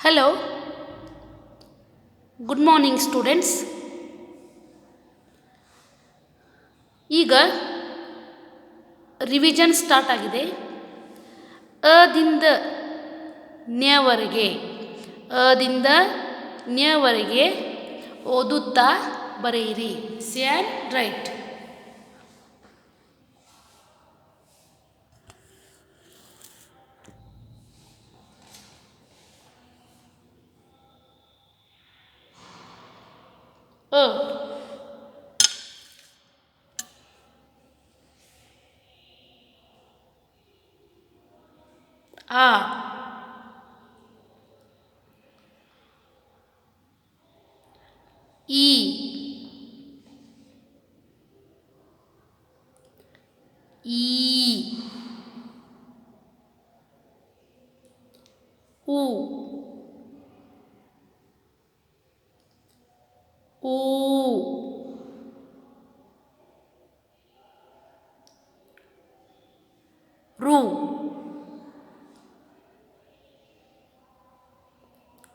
Hello, good morning students. ಈಗ revision start ಆಗಿದೆ. ಅದಿಂದ ನ್ಯವರೆಗೆ ಅದಿಂದ ನ್ಯವರೆಗೆ ಓದುತ್ತಾ ಬರೆಯಿರಿ. San right. ಅ ಆ ಈ ಈ ಉ ಊ ರು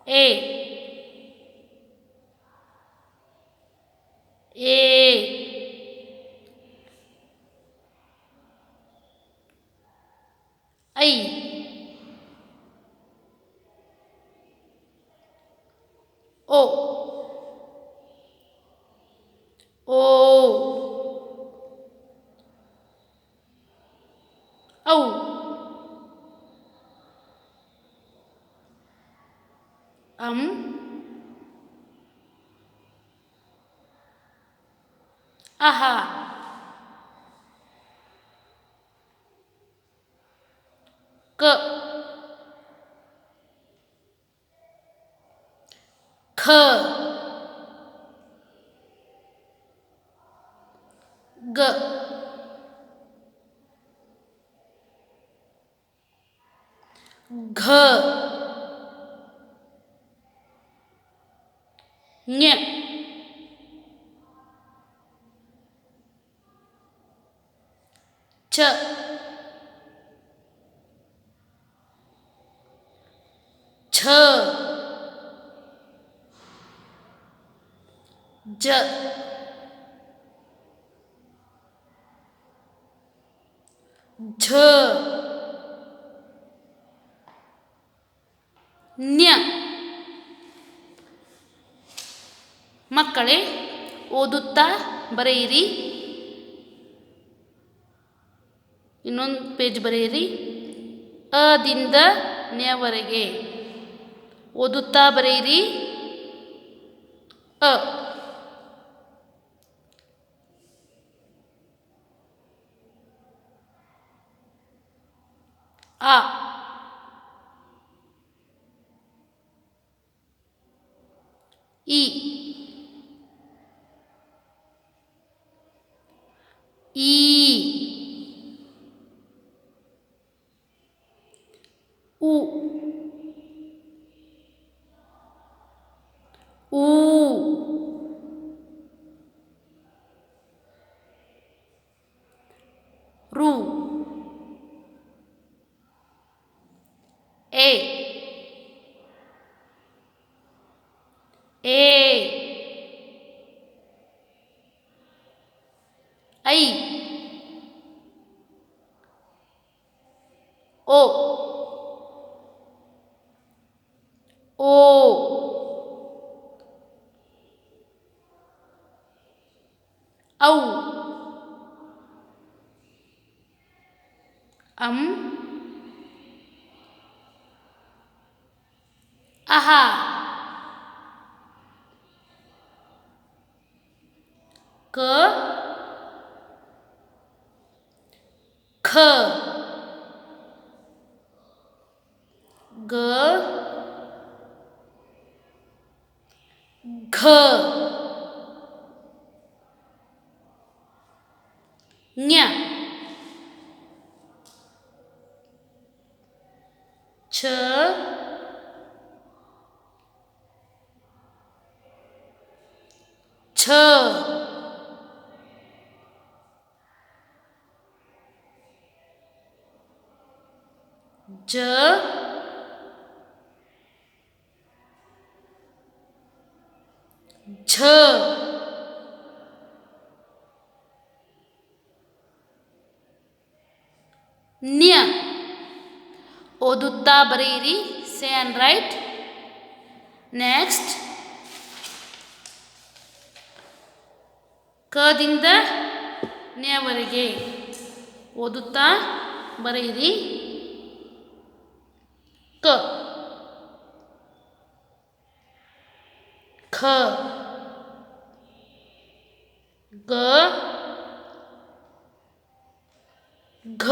ಎ ಎ ಐ ಓ ಓ ಔ ಅಂ ಅಹ ಕ ಖ ಗ ಘ ಞ ಚ ಛ ಜ ಝ ನ್ಯ. ಮಕ್ಕಳೇ, ಓದುತ್ತಾ ಬರೆಯಿರಿ. ಇನ್ನೊಂದು ಪೇಜ್ ಬರೆಯಿರಿ. ಅದಿಂದ ನ್ಯವರೆಗೆ ಓದುತ್ತಾ ಬರೆಯಿರಿ. ಅ ಆ ಇ ಈ ಉ ಊ ರು ಎ ಎ ಐ ಓ ಓ ಔ ಅಂ ಅಹ ಕ ಖ ಗ ಘ ಞ ಛ ಛ ಜ ಛ ನ್ಯ. ಓದುತ್ತಾ ಬರೆಯಿರಿ. ಸೇ ಆ್ಯಂಡ್ ರೈಟ್. ನೆಕ್ಸ್ಟ್ ಕದಿಂದ ನ್ಯವರೆಗೆ ಓದುತ್ತಾ ಬರೆಯಿರಿ. ಕ ಖ ಗ ಘ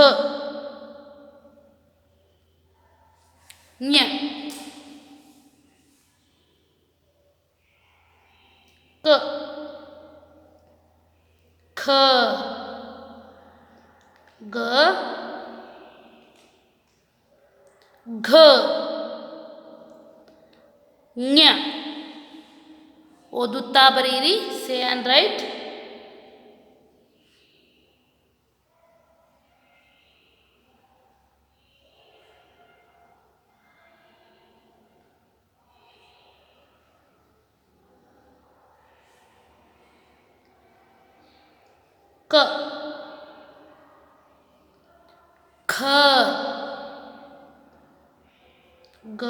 ಞ ಕ ಖ ಗ ಘ ಞ. ಓದುತ್ತಾ ಬರೆಯಿರಿ. ಸೇ ಆ್ಯಂಡ್ ರೈಟ್. ಕ ಖ ಗ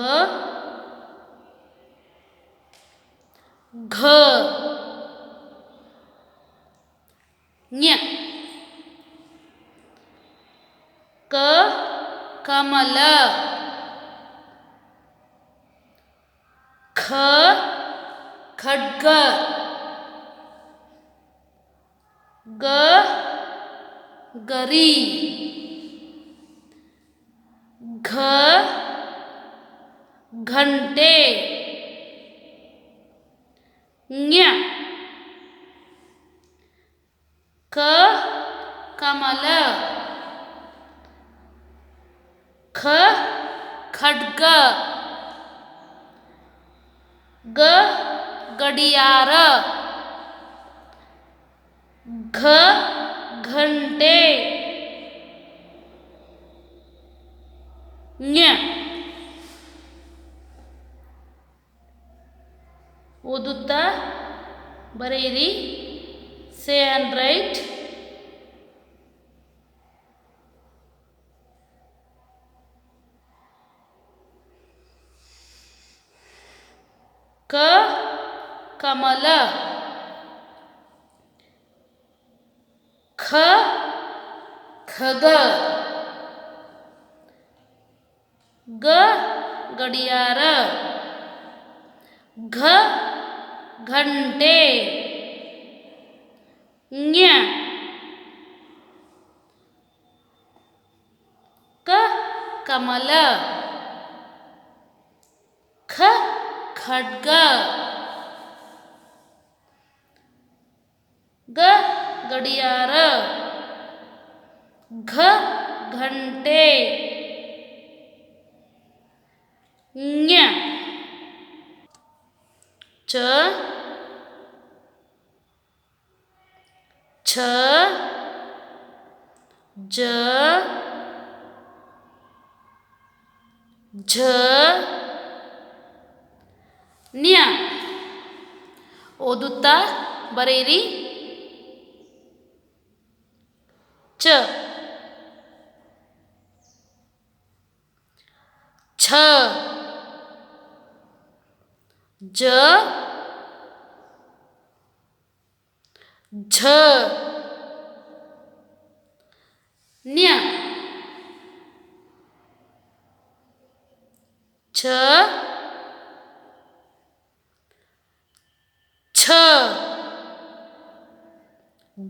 ಘ ಞ. ಕ ಕಮಲ. ಖ ಖಡ್ಗ. ಗ ಗರಿ. ಘ ಘಂಟೆ. ಞ ಕ ಕಮಲ. ಖ ಖಡ್ಗ. ಗ ಗಡಿಯಾರ. ಘ ಘಂಟೆ. ಞ. ಓದುತ್ತಾ ಬರೆಯಿರಿ. ಸೇ ಆ್ಯಂಡ್ ರೈಟ್. ಕ ಕಮಲ. ಖ ಖಗ. ಗ ಗಡಿಯಾರ. ಘ ಘಂಟೆ. ಞ ಕ ಕಮಲ. ಖ ಖಡ್ಗ. ಗ ಗಡಿಯಾರ. ಘ ಘಂಟೆ. ಞ ಚ ಛ ಜ ಝ ನ್ಯ. ಓದುತ್ತಾ ಬರೆಯಿರಿ. ಚ ಛ ಜ ಝ ನ್ಯ. ಛ ಛ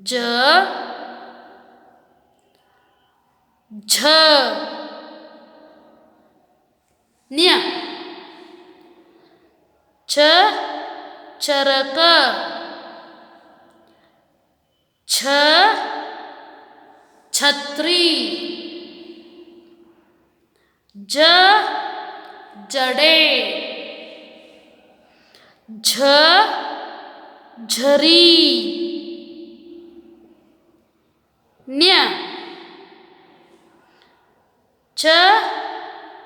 ಜ ಝ ನ್ಯ. ಛ ಚರಕ. ಛ ಛತ್ರಿ. ಜ ಜಡೆ. ಝ ಝರಿ. ನ್ಯ ಚ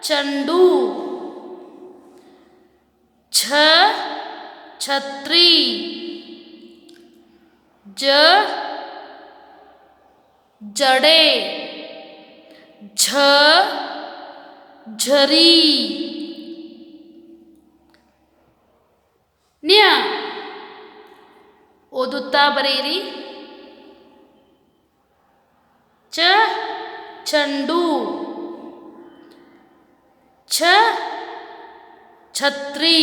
ಚಂಡು. ಛ ಛತ್ರಿ. ಜ ಜಡೆ, ಝ ಝರಿ, ನ್ಯ ಓದುತ್ತಾ ಬರೆಯಿರಿ. ಚ ಚೆಂಡು, ಛ ಛತ್ರಿ,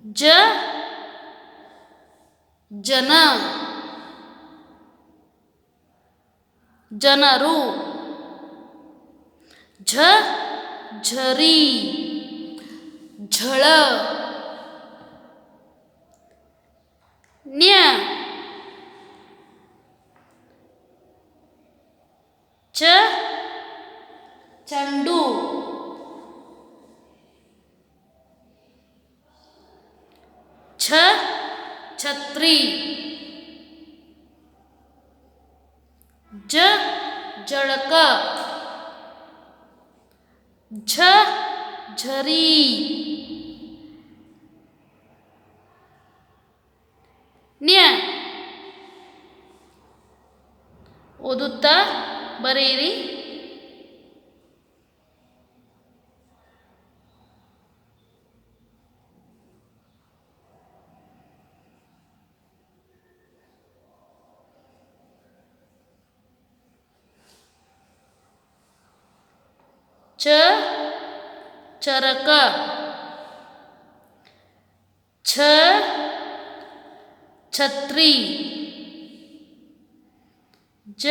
ಜ ಜನ ಜನರು, ಝ ಝರಿ ಝಳ, ನ್ಯ ಚ ಚೆಂಡು, ಛ ಛತ್ರಿ, ಜ ಜಳಕ, ಝ ಝರಿ, ನ್ಯ ಓದುತ್ತಾ ಬರೆಯಿರಿ. ಚ ಚರಕ, ಛ ಛತ್ರಿ, ಜ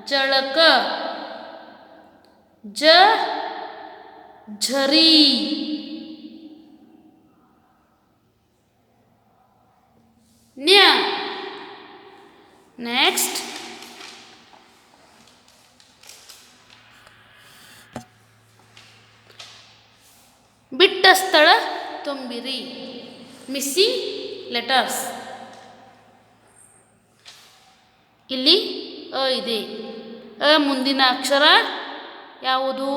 ಜಳಕ, ಝ ಝರಿ, ನ್ಯ. ನೆಕ್ಸ್ಟ್ ಬಿಟ್ಟ ಸ್ಥಳ ತುಂಬಿರಿ. Missing letters. ಇಲ್ಲಿ ಅ ಇದೆ. ಅ ಮುಂದಿನ ಅಕ್ಷರ ಯಾವುದು?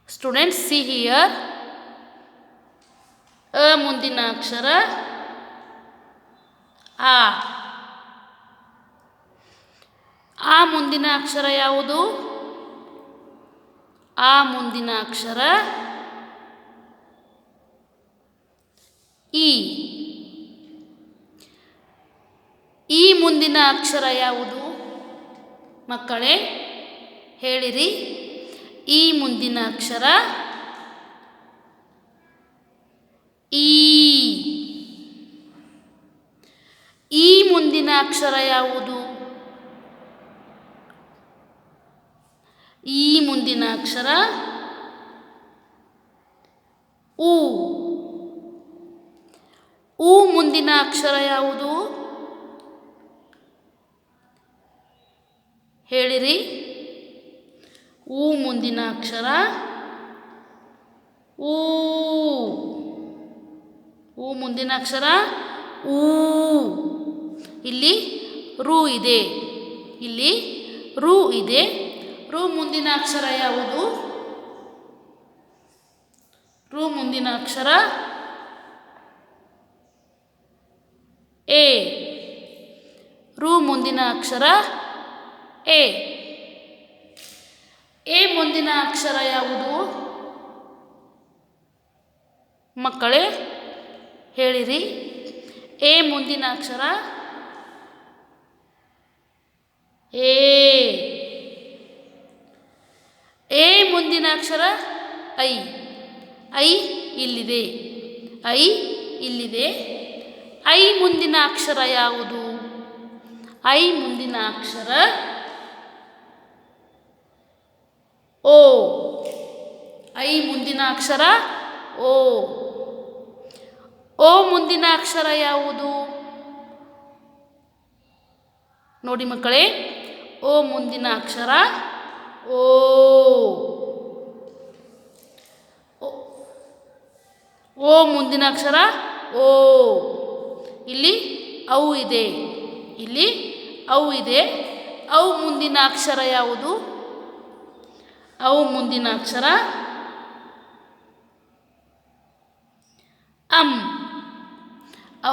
Students see here. ಅ ಮುಂದಿನ ಅಕ್ಷರ ಆ. ಆ ಮುಂದಿನ ಅಕ್ಷರ ಯಾವುದು? ಆ ಮುಂದಿನ ಅಕ್ಷರ ಇ. ಈ ಮುಂದಿನ ಅಕ್ಷರ ಯಾವುದು ಮಕ್ಕಳೇ? ಹೇಳಿರಿ. ಈ ಮುಂದಿನ ಅಕ್ಷರ ಈ. ಈ ಮುಂದಿನ ಅಕ್ಷರ ಯಾವುದು? ಈ ಮುಂದಿನ ಅಕ್ಷರ ಉ. ಉ ಮುಂದಿನ ಅಕ್ಷರ ಯಾವುದು? ಹೇಳಿರಿ. ಉ ಮುಂದಿನ ಅಕ್ಷರ ಊ. ಉ ಮುಂದಿನ ಅಕ್ಷರ ಊ. ಇಲ್ಲಿ ರು ಇದೆ. ಇಲ್ಲಿ ರು ಇದೆ. ರು ಮುಂದಿನ ಅಕ್ಷರ ಯಾವುದು? ರು ಮುಂದಿನ ಅಕ್ಷರ ಎ. ರು ಮುಂದಿನ ಅಕ್ಷರ ಎ. ಎ ಮುಂದಿನ ಅಕ್ಷರ ಯಾವುದು ಮಕ್ಕಳೇ? ಹೇಳಿರಿ. ಎ ಮುಂದಿನ ಅಕ್ಷರ ಎ. ಎ ಮುಂದಿನ ಅಕ್ಷರ ಐ. ಐ ಇಲ್ಲಿದೆ. ಐ ಇಲ್ಲಿದೆ. ಐ ಮುಂದಿನ ಅಕ್ಷರ ಯಾವುದು? ಐ ಮುಂದಿನ ಅಕ್ಷರ ಓ. ಐ ಮುಂದಿನ ಅಕ್ಷರ ಓ. ಓ ಮುಂದಿನ ಅಕ್ಷರ ಯಾವುದು ನೋಡಿ ಮಕ್ಕಳೇ? ಓ ಮುಂದಿನ ಅಕ್ಷರ ಓ. ಓ ಮುಂದಿನ ಅಕ್ಷರ ಓ. ಇಲ್ಲಿ ಔ ಇದೆ. ಇಲ್ಲಿ ಔ ಇದೆ. ಔ ಮುಂದಿನ ಅಕ್ಷರ ಯಾವುದು? ಔ ಮುಂದಿನ ಅಕ್ಷರ ಅಂ.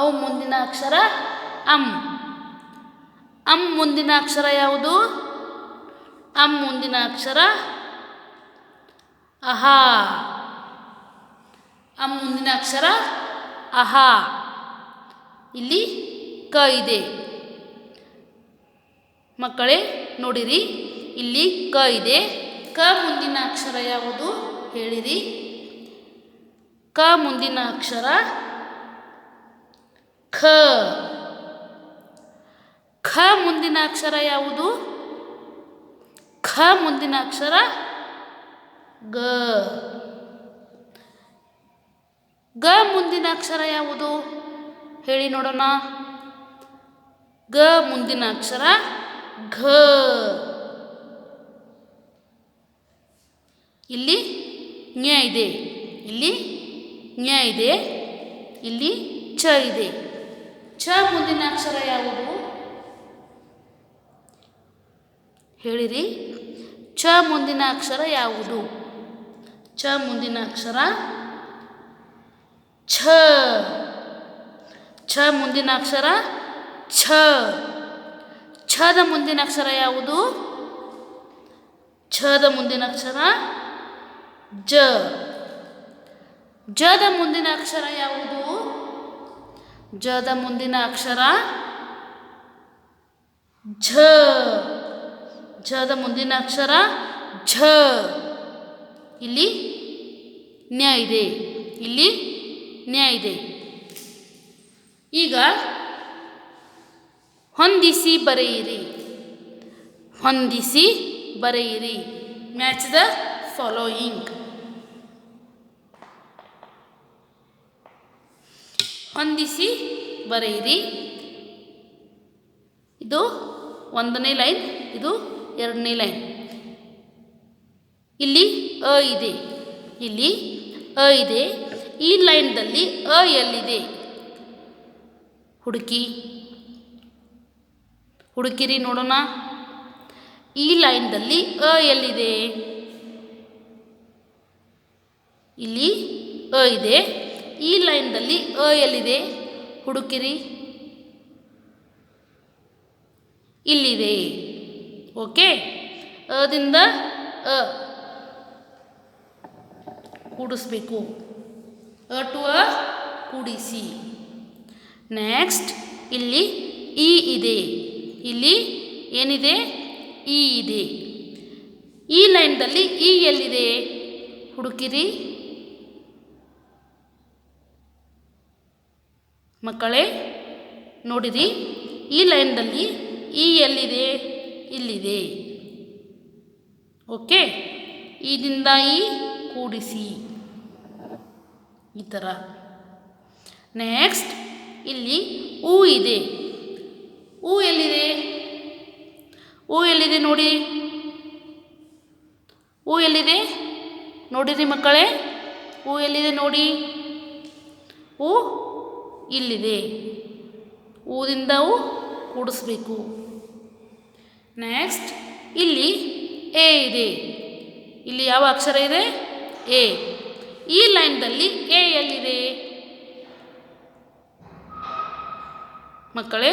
ಔ ಮುಂದಿನ ಅಕ್ಷರ ಅಂ. ಅಂ ಮುಂದಿನ ಅಕ್ಷರ ಯಾವುದು? ಅಂ ಮುಂದಿನ ಅಕ್ಷರ ಅಹಾ. ಅಂ ಮುಂದಿನ ಅಕ್ಷರ ಅಹಾ. ಇಲ್ಲಿ ಕ ಇದೆ ಮಕ್ಕಳೇ, ನೋಡಿರಿ, ಇಲ್ಲಿ ಕ ಇದೆ. ಕ ಮುಂದಿನ ಅಕ್ಷರ ಯಾವುದು ಹೇಳಿರಿ? ಕ ಮುಂದಿನ ಅಕ್ಷರ ಖ. ಖ ಮುಂದಿನ ಅಕ್ಷರ ಯಾವುದು? ಖ ಮುಂದಿನ ಅಕ್ಷರ ಗ. ಗ ಮುಂದಿನ ಅಕ್ಷರ ಯಾವುದು ಹೇಳಿ ನೋಡೋಣ? ಗ ಮುಂದಿನ ಅಕ್ಷರ ಘ. ಇಲ್ಲಿ ಞ ಇದೆ, ಇಲ್ಲಿ ಞ ಇದೆ, ಇಲ್ಲಿ ಚ ಇದೆ. ಚ ಮುಂದಿನ ಅಕ್ಷರ ಯಾವುದು ಹೇಳಿರಿ? ಚ ಮುಂದಿನ ಅಕ್ಷರ ಯಾವುದು? ಚ ಮುಂದಿನ ಅಕ್ಷರ ಛ. ಛ ಮುಂದಿನ ಅಕ್ಷರ ಛ. ಛದ ಮುಂದಿನ ಅಕ್ಷರ ಯಾವುದು? ಛದ ಮುಂದಿನ ಅಕ್ಷರ ಜ. ಜದ ಮುಂದಿನ ಅಕ್ಷರ ಯಾವುದು? ಜದ ಮುಂದಿನ ಅಕ್ಷರ ಝ. ಝದ ಮುಂದಿನ ಅಕ್ಷರ ಝ. ಇಲ್ಲಿ ನ್ಯ ಇದೆ, ಇಲ್ಲಿ ನ್ಯ ಇದೆ. ಈಗ ಹೊಂದಿಸಿ ಬರೆಯಿರಿ. ಹೊಂದಿಸಿ ಬರೆಯಿರಿ. Match the following. ಹೊಂದಿಸಿ ಬರೆಯಿರಿ. ಇದು 1ನೇ ಲೈನ್, ಇದು 2ನೇ ಲೈನ್. ಇಲ್ಲಿ ಅ ಇದೆ, ಇಲ್ಲಿ ಅ ಇದೆ. ಈ ಲೈನ್ದಲ್ಲಿ ಅ ಎಲ್ಲಿದೆ ಹುಡುಕಿರಿ ನೋಡೋಣ. ಈ ಲೈನ್ದಲ್ಲಿ ಅ ಎಲ್ಲಿದೆ? ಇಲ್ಲಿ ಅ ಇದೆ. ಈ ಲೈನ್ದಲ್ಲಿ ಅ ಎಲ್ಲಿದೆ ಹುಡುಕಿರಿ. ಇಲ್ಲಿದೆ. Okay, ಅದಿಂದ a ಕೂಡಿಸ್ಬೇಕು. ಅ ಟು ಅ ಕೂಡಿಸಿ. ನೆಕ್ಸ್ಟ್ ಇಲ್ಲಿ ಇ ಇದೆ, ಇಲ್ಲಿ ಏನಿದೆ? ಇ ಇದೆ. ಈ ಲೈನ್ದಲ್ಲಿ ಇ ಎಲ್ಲಿದೆ ಹುಡುಕಿರಿ ಮಕ್ಕಳೇ, ನೋಡಿರಿ. ಈ ಲೈನ್ದಲ್ಲಿ ಇ ಎಲ್ಲಿದೆ? ಇಲ್ಲಿದೆ. ಓಕೆ, ಇದಿಂದ ಇ ಕೂಡಿಸಿ ಈ ಥರ. ನೆಕ್ಸ್ಟ್ ಇಲ್ಲಿ ಉ ಇದೆ. ಉ ಎಲ್ಲಿದೆ? ಉ ಎಲ್ಲಿದೆ ನೋಡಿ? ಉ ಎಲ್ಲಿದೆ ನೋಡಿರಿ ಮಕ್ಕಳೇ? ಉ ಎಲ್ಲಿದೆ ನೋಡಿ? ಉ ಇಲ್ಲಿದೆ. ಊದಿಂದ ಉ ಕೂಡಿಸ್ಬೇಕು. ನೆಕ್ಸ್ಟ್ ಇಲ್ಲಿ ಎ ಇದೆ. ಇಲ್ಲಿ ಯಾವ ಅಕ್ಷರ ಇದೆ? ಎ. ಈ ಲೈನ್ದಲ್ಲಿ ಎ ಎಲ್ಲಿದೆ ಮಕ್ಕಳೇ?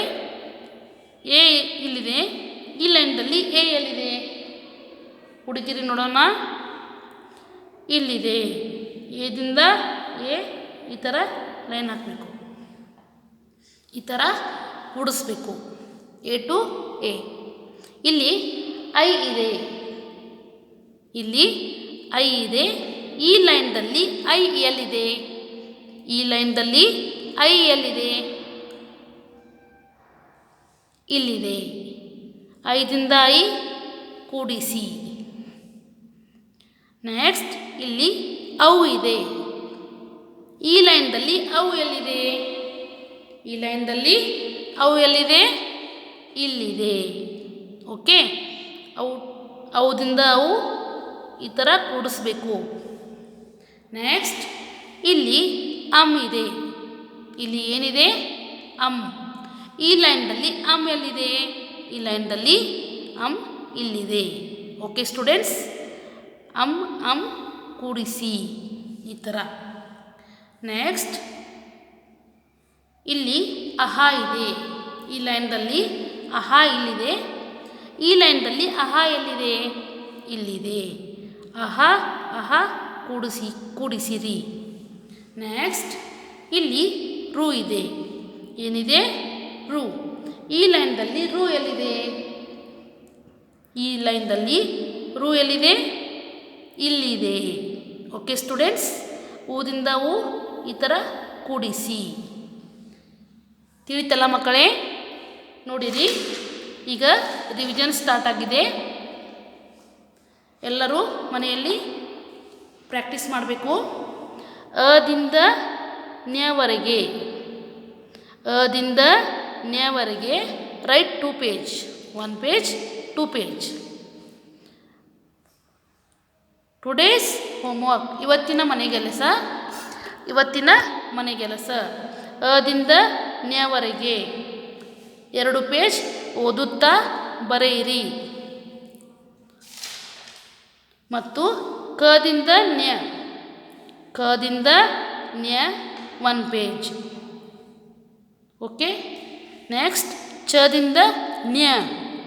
ಎ ಇಲ್ಲಿದೆ. ಈ ಲೈನ್ದಲ್ಲಿ ಎ ಎಲ್ಲಿದೆ ಹುಡುಕಿರಿ ನೋಡೋಣ. ಇಲ್ಲಿದೆ. ಎದಿಂದ ಎ ಈ ಥರ ಲೈನ್ ಹಾಕಬೇಕು, ಈ ಥರ ಕೂಡಿಸ್ಬೇಕು. ಎ ಟು ಎ. ಇಲ್ಲಿ ಐ ಇದೆ, ಇಲ್ಲಿ ಐ ಇದೆ. ಈ ಲೈನ್ದಲ್ಲಿ ಐ ಎಲ್ಲಿದೆ? ಈ ಲೈನ್ದಲ್ಲಿ ಐ ಎಲ್ಲಿದೆ? ಇಲ್ಲಿದೆ. ಐದಿಂದ ಐ ಕೂಡಿಸಿ. ನೆಕ್ಸ್ಟ್ ಇಲ್ಲಿ ಔ ಇದೆ. ಈ ಲೈನ್ದಲ್ಲಿ ಔ ಎಲ್ಲಿದೆ? ಈ ಲೈನ್ದಲ್ಲಿ ಔ ಎಲ್ಲಿದೆ? ಇಲ್ಲಿದೆ. ಓಕೆ, ಔದಿಂದ ಔ ಈ ಥರ ಕೂಡಿಸ್ಬೇಕು. ನೆಕ್ಸ್ಟ್ ಇಲ್ಲಿ ಅಮ್ ಇದೆ. ಇಲ್ಲಿ ಏನಿದೆ? ಅಮ್. ಈ ಲೈನ್ದಲ್ಲಿ ಅಮ್ ಎಲ್ಲಿದೆ? ಈ ಲೈನ್ದಲ್ಲಿ ಅಮ್ ಇಲ್ಲಿದೆ. ಓಕೆ ಸ್ಟೂಡೆಂಟ್ಸ್, ಅಮ್ ಕೂಡಿಸಿ ಈ ಥರ. ನೆಕ್ಸ್ಟ್ ಇಲ್ಲಿ ಅಹಾ ಇದೆ. ಈ ಲೈನ್ದಲ್ಲಿ ಅಹಾ ಇಲ್ಲಿದೆ. ಈ ಲೈನ್ದಲ್ಲಿ ಅಹಾ ಎಲ್ಲಿದೆ? ಇಲ್ಲಿದೆ. ಅಹಾ ಅಹಾ ಕೂಡಿಸಿರಿ. ನೆಕ್ಸ್ಟ್ ಇಲ್ಲಿ ರು ಇದೆ. ಏನಿದೆ? ರು. ಈ ಲೈನ್ದಲ್ಲಿ ರು ಎಲ್ಲಿದೆ? ಈ ಲೈನ್ದಲ್ಲಿ ರು ಎಲ್ಲಿದೆ? ಇಲ್ಲಿದೆ. ಓಕೆ ಸ್ಟೂಡೆಂಟ್ಸ್, ಊದಿಂದ ಊ ಈ ಥರ ಕೂಡಿಸಿ. ತಿಳಿತಲ್ಲ ಮಕ್ಕಳೇ? ನೋಡಿರಿ, ಈಗ ರಿವಿಷನ್ ಸ್ಟಾರ್ಟ್ ಆಗಿದೆ. ಎಲ್ಲರೂ ಮನೆಯಲ್ಲಿ ಪ್ರಾಕ್ಟೀಸ್ ಮಾಡಬೇಕು. ಅದಿಂದ ನ್ಯವರೆಗೆ, ಅದಿಂದ ನ್ಯವರೆಗೆ write 2 page, 1 page 2 page. Today's homework, ಇವತ್ತಿನ ಮನೆಗೆಲಸ. ಇವತ್ತಿನ ಮನೆಗೆಲಸ ಅದಿಂದ ನ್ಯವರೆಗೆ 2 ಪೇಜ್ ಓದುತ್ತಾ ಬರೆಯಿರಿ. ಮತ್ತು ಕದಿಂದ ನ್ಯ, ಕದಿಂದ ನ್ಯ 1 ಪೇಜ್. ಓಕೆ. ನೆಕ್ಸ್ಟ್ ಚದಿಂದ ನ್ಯ,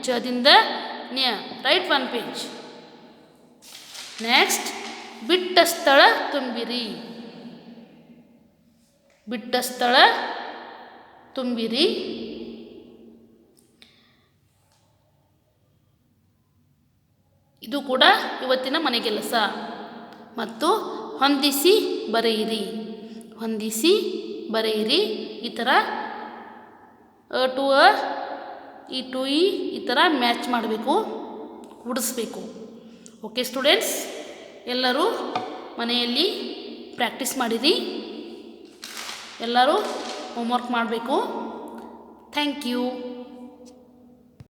ಚದಿಂದ ನ್ಯ ರೈಟ್ 1 ಪೇಜ್. ನೆಕ್ಸ್ಟ್ ಬಿಟ್ಟ ಸ್ಥಳ ತುಂಬಿರಿ, ಬಿಟ್ಟ ಸ್ಥಳ ತುಂಬಿರಿ. ಇದು ಕೂಡ ಇವತ್ತಿನ ಮನೆಗೆಲಸ. ಮತ್ತು ಹೊಂದಿಸಿ ಬರೆಯಿರಿ, ಹೊಂದಿಸಿ ಬರೆಯಿರಿ. ಈ ಥರ ಅ ಟು ಅ, ಇ ಟು ಇ ಈ ಥರ ಮ್ಯಾಚ್ ಮಾಡಬೇಕು, ಕೂಡಿಸ್ಬೇಕು. ಓಕೆ ಸ್ಟೂಡೆಂಟ್ಸ್, ಎಲ್ಲರೂ ಮನೆಯಲ್ಲಿ ಪ್ರಾಕ್ಟೀಸ್ ಮಾಡಿರಿ. ಎಲ್ಲರೂ ಹೋಮ್ವರ್ಕ್ ಮಾಡಬೇಕು. Thank you.